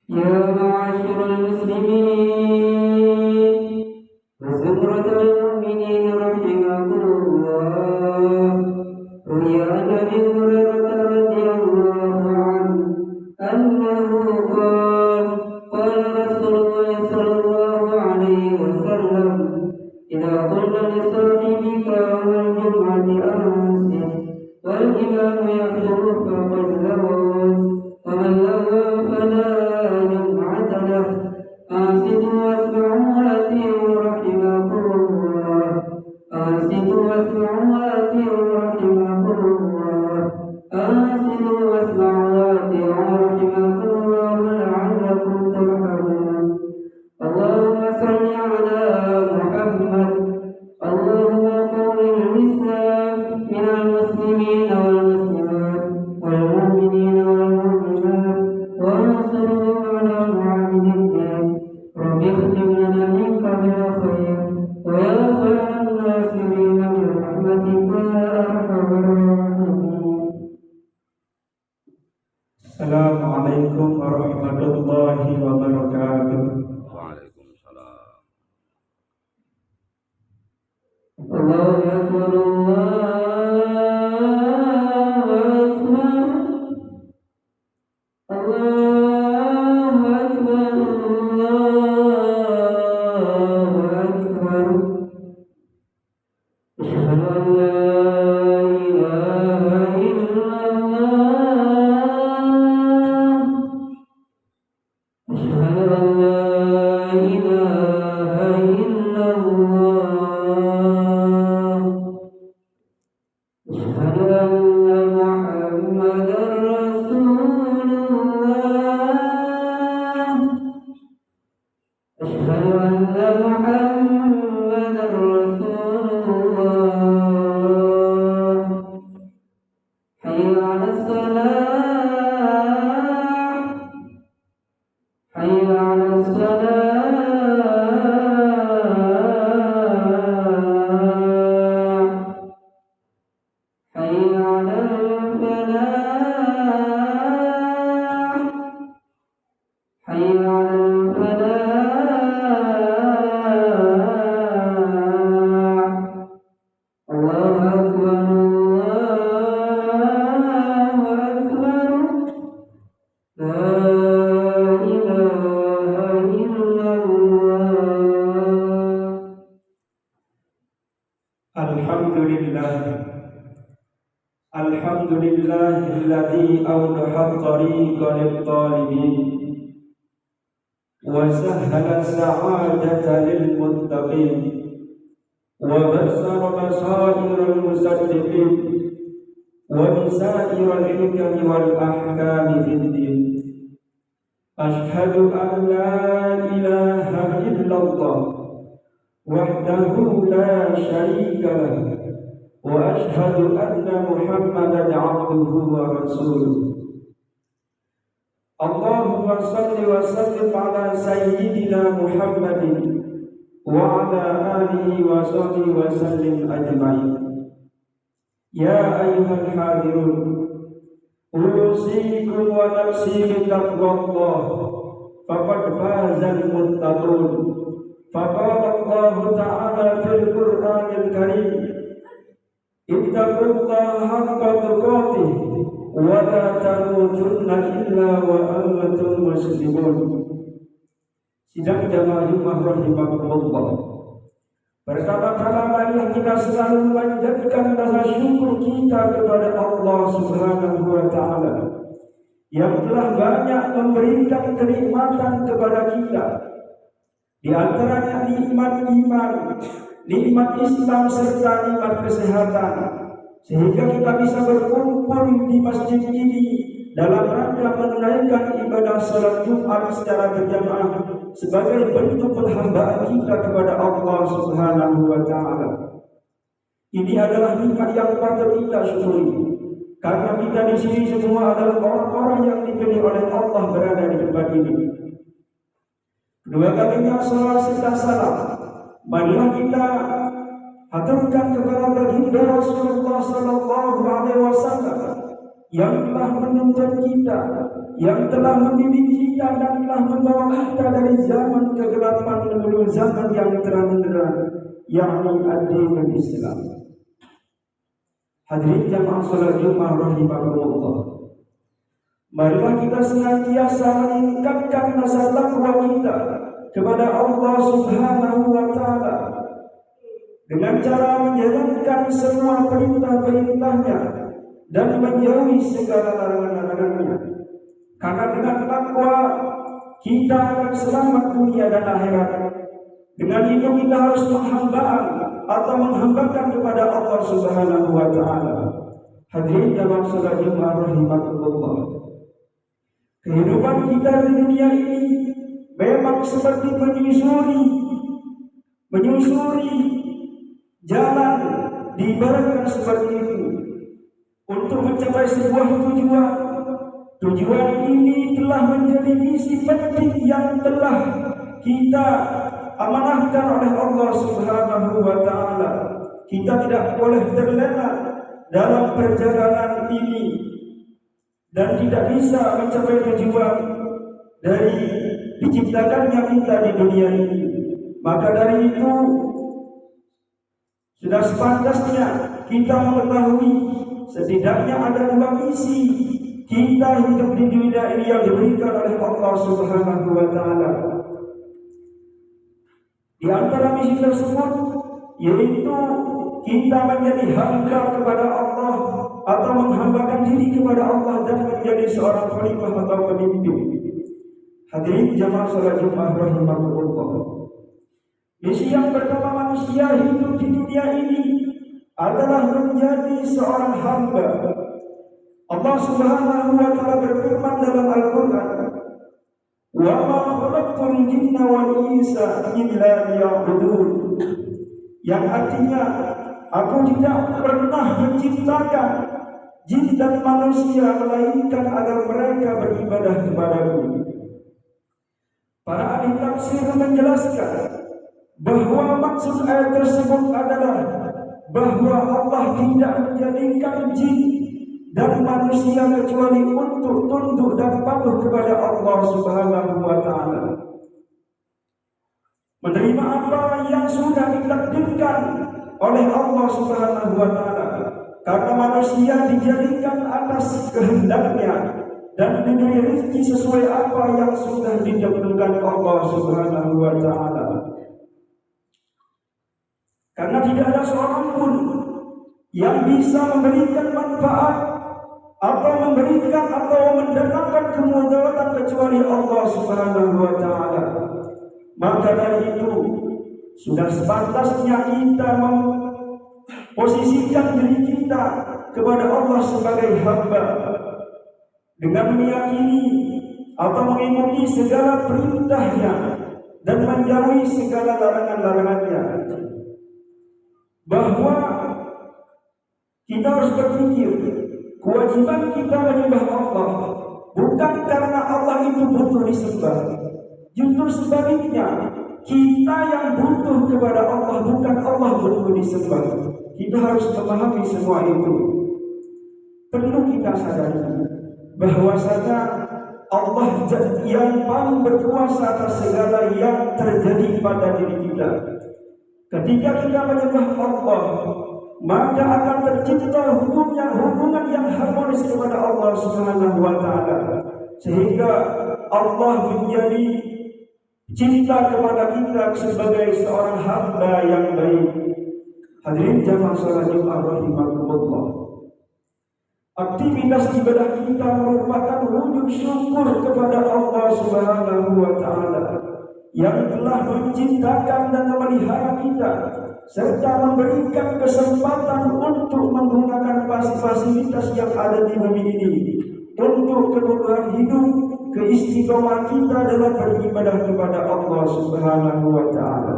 يا معاشر المسلمين وزمرة المؤمنين رحمكم الله. روي عن أبي هريرة رضي الله عنه أنه قال قال رسول الله صلى الله عليه وسلم: إذا قلت لصاحبك يوم الجمعة أنصت والإمام يخطب فقد لغوت، ومن لغى فلا جمعة له. أنصتوا واسمعوا وأطيعوا رحمكم الله. أنصتوا واسمعوا وأطيعوا رحمكم الله. أنصتوا واسمعوا وأطيعوا رحمكم الله لعلكم ترحمون. اللهم صل على محمد. اللهم قوم الإسلام من المسلمين والمسلمات والمؤمنين والمؤمنات وانصرهم على معاند الدين. رب اختم لنا منك بالخير ويا خير الناصرين برحمتك يا أرحم الراحمين. السلام عليكم ورحمة الله وبركاته. Waalaikumsalam. الله أكبر الله أكبر الله أكبر الله أكبر. أشهد أن لا إله إلا الله. أشهد أن لا إله إلا الله. أشهد أن محمدا رسول الله. أشهد أن محمدا رسول الله. حي على الصلاة. حي على الصلاة. حي على الفلاح. حي على الفلاح. الله أكبر الله أكبر. لا إله إلا الله. الحمد لله الحمد لله الذي أوضح الطريق للطالبين وسهل السعادة للمتقين وبصر بصائر المصدقين وبسائر الحكم والأحكام في الدين. أشهد أن لا إله إلا الله وحده لا شريك له، وأشهد أن محمدا عبده ورسوله. اللهم صل وسلم على سيدنا محمد وعلى آله وصحبه وسلم أجمعين. يا أيها الحاضرون، أوصيكم ونفسي بتقوى الله، فقد فاز المتقون. فقال الله تعالى في القرآن الكريم: اتقوا الله حق تقاته ولا تموتن إلا وأنتم مسلمون. Sidang jamaah Jumat rahimakumullah. Pertama-tama marilah kita selalu memanjatkan rasa syukur kita kepada Allah Subhanahu wa Ta'ala yang telah banyak memberikan kenikmatan kepada kita. Di antaranya nikmat iman, nikmat Islam serta nikmat kesehatan, sehingga kita bisa berkumpul di masjid ini dalam rangka menunaikan ibadah salat Jumat secara berjamaah sebagai bentuk penghambaan kita kepada Allah Subhanahu wa Ta'ala. Ini adalah nikmat yang patut kita syukuri, karena kita di sini semua adalah orang-orang yang dipilih oleh Allah berada di tempat ini. Kedua kalinya salat serta salam marilah kita haturkan kepada baginda Rasulullah sallallahu alaihi wasallam yang telah menuntun kita, yang telah membimbing kita dan telah membawa kita dari zaman kegelapan menuju zaman yang terang-terang, yakni ad-dinul Islam. Hadirin jamaah salat Jumat rahimakumullah. Marilah kita senantiasa meningkatkan rasa takwa kita kepada Allah Subhanahu wa taala dengan cara menjalankan semua perintah-perintahnya dan menjauhi segala larangan-larangannya. Karena dengan takwa kita akan selamat dunia dan akhirat. Dengan itu kita harus menghambakan kepada Allah Subhanahu wa taala. Hadirin jamaah salat Jumat rahimakumullah. Kehidupan kita di dunia ini memang seperti menyusuri jalan, diibaratkan seperti itu untuk mencapai sebuah tujuan. Tujuan ini telah menjadi misi penting yang telah kita amanahkan oleh Allah Subhanahu wa taala. Kita tidak boleh terlena dalam perjalanan ini dan tidak bisa mencapai tujuan dari diciptakannya kita di dunia ini. Maka dari itu sudah sepantasnya kita mengetahui setidaknya ada dua misi kita hidup di dunia ini yang diberikan oleh Allah Subhanahu wa taala. Di antara misi tersebut yaitu kita menjadi hamba kepada Allah atau menghambakan diri kepada Allah dan menjadi seorang khalifah atau pemimpin. Hadirin jamaah salat Jumat rahimakumullah. Misi yang pertama manusia hidup di dunia ini adalah menjadi seorang hamba. Allah Subhanahu wa taala berfirman dalam Al-Qur'an, "Wa ma khalaqtul jinna wal insa illa liya'budun." Yang artinya, aku tidak pernah menciptakan jin dan manusia melainkan agar mereka beribadah kepadaku. Para ahli tafsir menjelaskan bahwa maksud ayat tersebut adalah bahwa Allah tidak menjadikan jin dan manusia kecuali untuk tunduk dan patuh kepada Allah Subhanahu wa taala. Menerima apa yang sudah ditakdirkan oleh Allah Subhanahu wa taala. Karena manusia dijadikan atas kehendaknya dan diberi rezeki sesuai apa yang sudah ditentukan Allah Subhanahu wa taala. Karena tidak ada seorang pun yang bisa memberikan manfaat atau memberikan atau mendatangkan kemudaratan kecuali Allah Subhanahu wa taala. Maka dari itu sudah sepantasnya kita memposisikan diri kita kepada Allah sebagai hamba dengan meyakini atau mengikuti segala perintahnya dan menjauhi segala larangan-larangannya. Bahwa kita harus berpikir kewajiban kita menyembah Allah bukan karena Allah itu butuh disembah. Justru sebaliknya, kita yang butuh kepada Allah, bukan Allah butuh disembah. Kita harus memahami semua itu. Perlu kita sadari bahwasanya Allah yang paling berkuasa atas segala yang terjadi pada diri kita. Ketika kita menyembah Allah, maka akan tercipta hubungan yang harmonis kepada Allah Subhanahu wa taala, sehingga Allah menjadi cinta kepada kita sebagai seorang hamba yang baik. Hadirin jamaah salat Jumat rahimakumullah. Aktivitas ibadah kita merupakan wujud syukur kepada Allah Subhanahu wa taala yang telah menciptakan dan memelihara kita serta memberikan kesempatan untuk menggunakan fasilitas yang ada di bumi ini untuk kebutuhan hidup, keistiqomah kita dalam beribadah kepada Allah Subhanahu wa taala.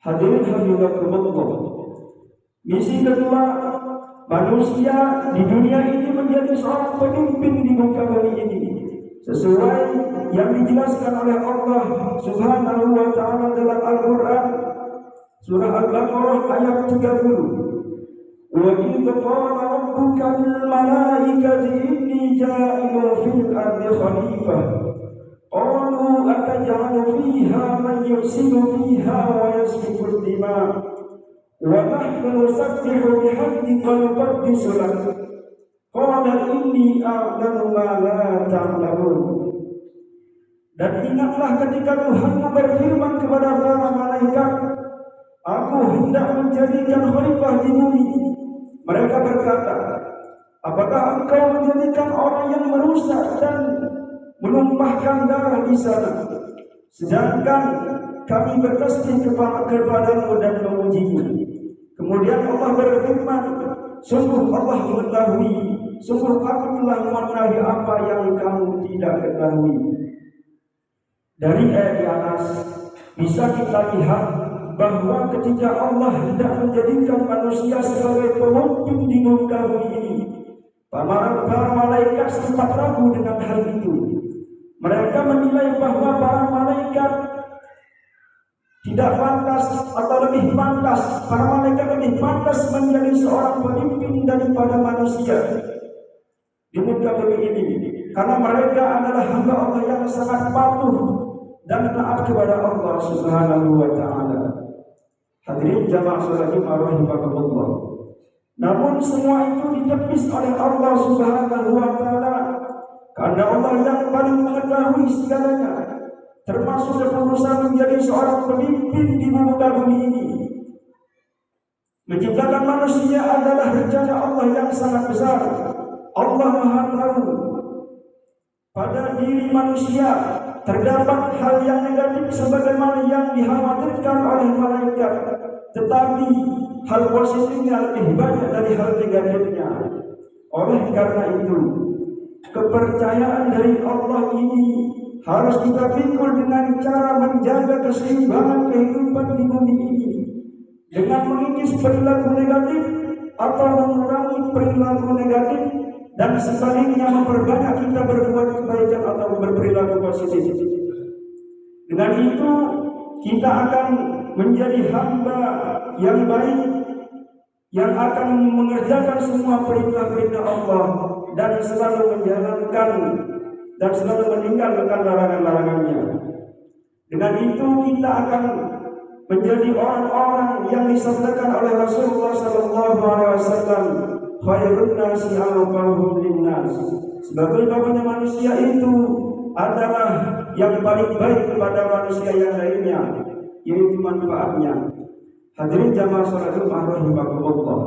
Hadirin habibakumullah. Misi kedua, manusia di dunia ini menjadi seorang pemimpin di muka bumi ini sesuai yang dijelaskan oleh Allah Subhanahu wa taala dalam Al-Qur'an surah Al-Baqarah ayat 30. Wa idh qala rabbuka lil malaikati inni ja'ilun fil ardi khalifah يفسد فيها ويسفك الدماء ونحن نسبح بحمدك ونقدس لك قال إني أعلم ما لا تعلمون. Dan ingatlah ketika Tuhan berfirman kepada para malaikat, Aku hendak menjadikan khalifah di bumi. Mereka berkata, apakah engkau menjadikan orang yang merusak dan menumpahkan darah di sana, sedangkan kami bertasbih kepadamu dan memujimu. Kemudian Allah berfirman, sungguh Allah mengetahui, sungguh aku telah mengetahui apa yang kamu tidak ketahui. Dari ayat di atas bisa kita lihat bahwa ketika Allah hendak menjadikan manusia sebagai pemimpin di muka bumi ini, para malaikat sempat ragu dengan hal itu. Mereka menilai bahwa para malaikat tidak pantas atau lebih pantas, para malaikat lebih pantas menjadi seorang pemimpin daripada manusia di muka bumi ini, karena mereka adalah hamba Allah yang sangat patuh dan taat kepada Allah Subhanahu wa taala. Hadirin jamaah salat Jumat rahimakumullah. Namun semua itu ditepis oleh Allah Subhanahu wa taala, karena Allah yang paling mengetahui segalanya, termasuk keputusan menjadi seorang pemimpin di muka bumi ini. Menciptakan manusia adalah rencana Allah yang sangat besar. Allah Maha tahu pada diri manusia terdapat hal yang negatif sebagaimana yang dikhawatirkan oleh malaikat, tetapi hal positifnya lebih banyak dari hal negatifnya. Oleh karena itu, kepercayaan dari Allah ini harus kita pikul dengan cara menjaga keseimbangan kehidupan di bumi ini, dengan mengikis perilaku negatif atau mengurangi perilaku negatif, dan sebaliknya memperbanyak kita berbuat kebaikan atau berperilaku positif. Dengan itu kita akan menjadi hamba yang baik, yang akan mengerjakan semua perintah-perintah Allah dan selalu menjalankan dan selalu meninggalkan larangan-larangannya. Dengan itu kita akan menjadi orang-orang yang disabdakan oleh Rasulullah SAW, khairun nasi anfa'uhum linnas. Sebaik-baiknya manusia itu adalah yang paling baik kepada manusia yang lainnya, yaitu manfaatnya. Hadirin jamaah salat Jumat rahimakumullah.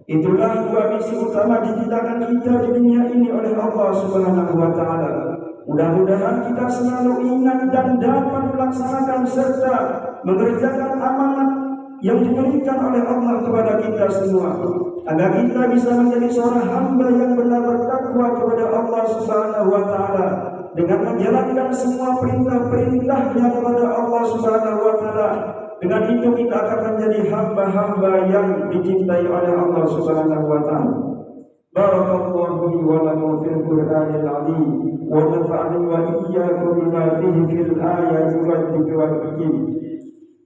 Itulah dua misi utama diciptakan kita di dunia ini oleh Allah Subhanahu wa taala. Mudah-mudahan kita selalu ingat dan dapat melaksanakan serta mengerjakan amanat yang diberikan oleh Allah kepada kita semua, agar kita bisa menjadi seorang hamba yang benar bertakwa kepada Allah Subhanahu wa taala dengan menjalankan semua perintah-perintahnya kepada Allah Subhanahu wa taala. Dengan itu kita akan menjadi hamba-hamba yang dicintai oleh Allah Subhanahu wa taala. Barakallahu li wa lakum fil Qur'anil 'azim wa nafa'ani wa iyyakum bima fihi fil ayati wad dzikri wal hakim.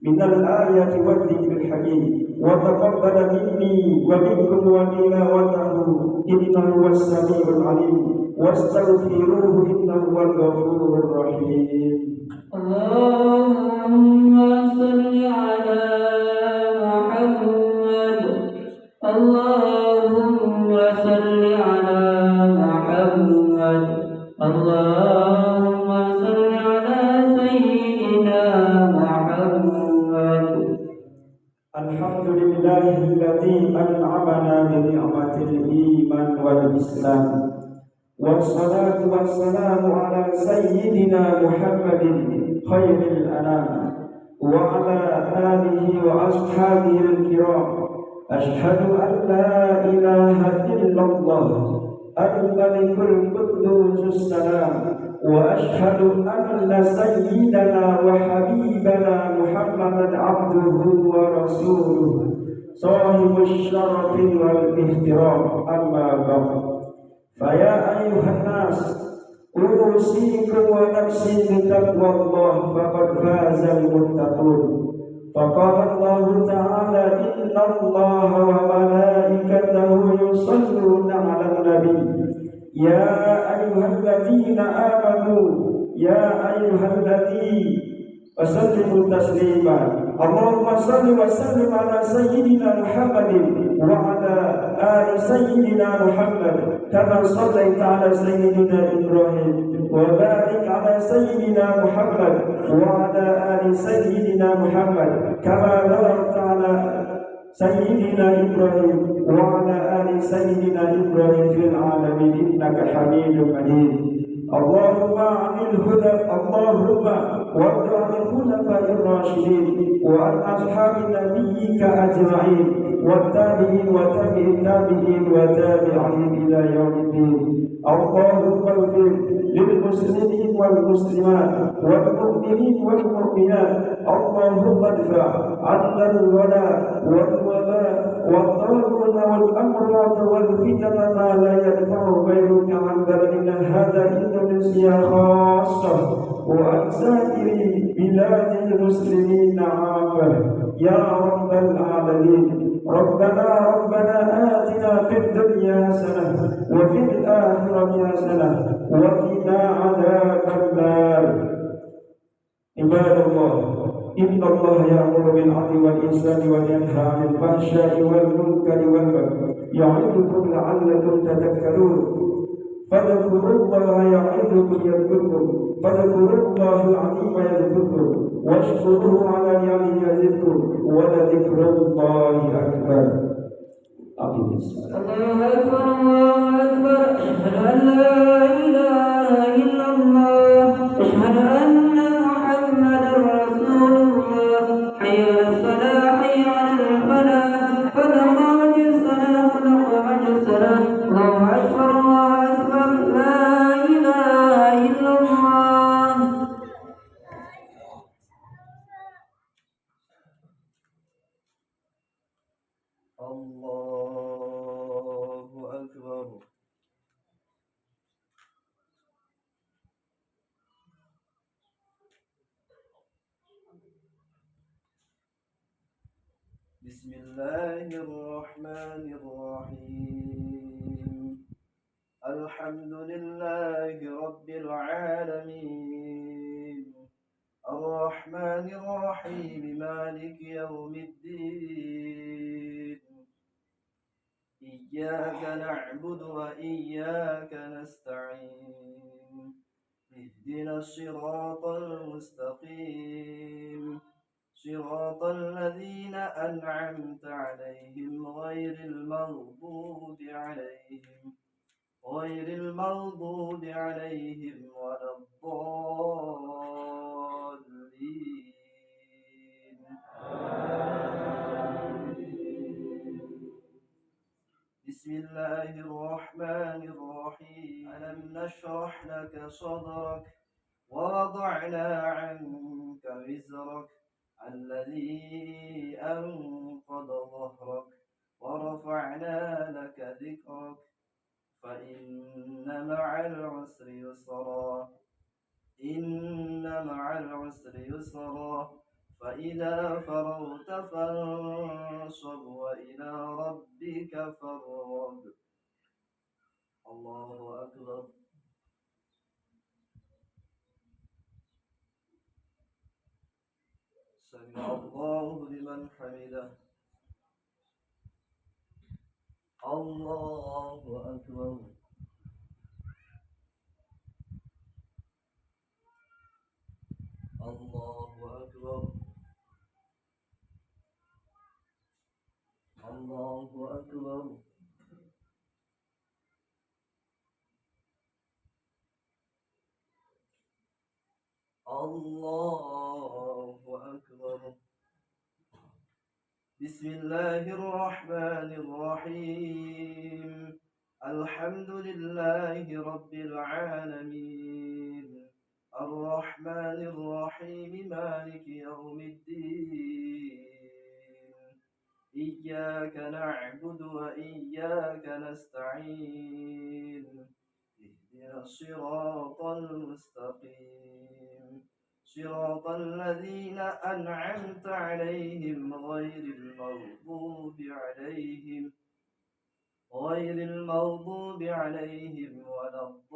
Minal ayati wad dzikril hakim wa taqabbal minni wa minkum wa tilawatahu innahu was-sami'ul 'alim wastaghfiruhu innahu wal ghafurur rahim. Allahumma salli ala Muhammad. Allahumma salli ala Muhammad. Allahumma salli ala Sayyidina Muhammad. Alhamdulillahilladzi an'amana bi ni'matil iman wal islam. Wassalatu wassalamu ala Sayyidina Muhammadin khairil anam wa ala alihi wa ashabihi al-kiram. Ashhadu an la ilaha illallah al-malikul quddus salam wa ashhadu anna sayyidana wa habibana Muhammadan abduhu wa rasuluh sahibus syarafi wal ihtiram. Amma ba'd. Faya ayuhan nas, usikum wa nafsi bitaqwallah faqad fazal muttaqun. Faqala Allah ta'ala innallaha wa malaikatahu yusalluna 'alan nabi. Ya ayyuhalladzina amanu, ya ayyuhalladzina وسلموا تسليما. اللهم صل وسلم على سيدنا محمد وعلى آل سيدنا محمد كما صليت على سيدنا إبراهيم، وبارك على سيدنا محمد وعلى آل سيدنا محمد كما باركت على سيدنا إبراهيم وعلى آل سيدنا إبراهيم في العالمين إنك حميد مجيد. اللهم عن الهدى، اللهم وارض عن الخلفاء الراشدين وعن أصحاب نبيك أجمعين والتابعين وتابع التابعين وتابعين إلى يوم الدين. اللهم اغفر للمسلمين والمسلمات والمؤمنين والمؤمنات. اللهم ادفع عنا الولاء والوباء والطاعون والأمراض والفتن ما لا يدفع غيرك عن بلدنا هذا إندونيسيا خاصة وعن سائر بلاد المسلمين عامة يا رب العالمين. ربنا آتنا في الدنيا حسنة وفي الآخرة حسنة وقنا عذاب النار. عباد الله، إن الله يأمر بالعدل والإحسان وينهى عن الفحشاء والمنكر والبغي يعظكم لعلكم تذكرون. فاذكروا الله يعظكم فاذكروا الله العظيم يذكركم واشكروه على نعمه يزدكم ولذكر الله أكبر. أقم الصلاة. الله أكبر الله أكبر. أشهد أن لا إله إلا الله. أشهد أن محمدا رسول الله. حي على الصلاة حي على الفلاح. قد قامت الصلاة قد قامت الصلاة. الله أكبر الله أكبر. لا إله إلا الله. الله أكبر. بسم الله الرحمن الرحيم. الحمد لله رب العالمين الرحمن الرحيم مالك يوم الدين. إياك نعبد وإياك نستعين. اهدنا الصراط المستقيم صراط الذين أنعمت عليهم غير المغضوب عليهم ولا الضالين. بسم الله الرحمن الرحيم. ألم نشرح لك صدرك ووضعنا عنك وزرك الذي أنقض ظهرك ورفعنا لك ذكرك فإن مع العسر يسرا فإذا فرغت فانصب وإلى ربك فارغب. الله أكبر. سمع الله لمن حمده. الله أكبر. الله أكبر. الله أكبر. الله أكبر. بسم الله الرحمن الرحيم. الحمد لله رب العالمين الرحمن الرحيم مالك يوم الدين. إياك نعبد وإياك نستعين. اهدنا الصراط المستقيم صراط الذين أنعمت عليهم غير المغضوب عليهم ولا الضالين.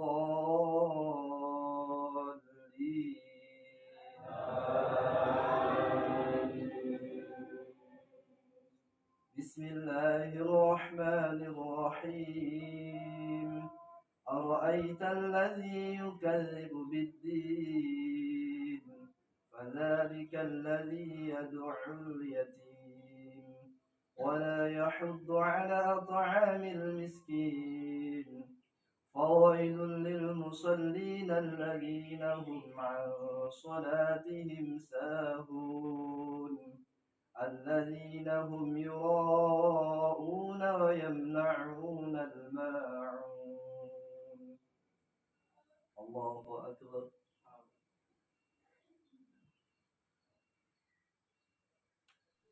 أرأيت الذي يكذب بالدين فذلك الذي يدع اليتيم ولا يحض على طعام المسكين فويل للمصلين الذين هم عن صلاتهم ساهون الذين هم يراءون ويمنعون الماعون. الله أكبر.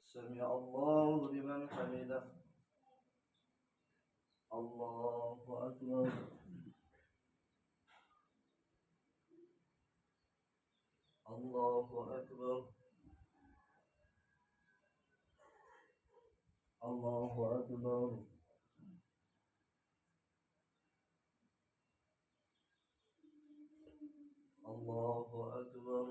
سمع الله لمن حمده. الله أكبر. الله أكبر. الله أكبر. الله أكبر.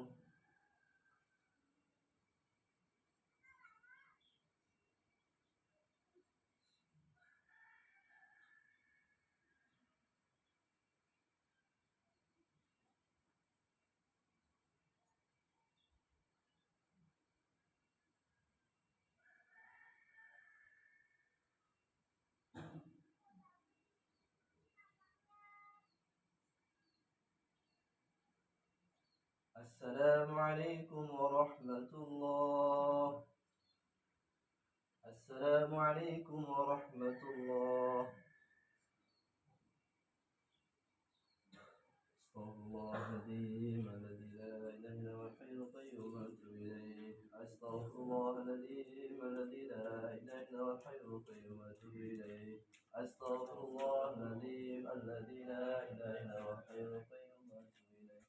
السلام عليكم ورحمة الله. السلام عليكم ورحمة الله. استغفر الله العظيم الذي لا إله إلا هو الحي القيوم وأتوب إليه. أستغفر الله العظيم الذي لا إله إلا هو الحي القيوم وأتوب إليه. أستغفر الله العظيم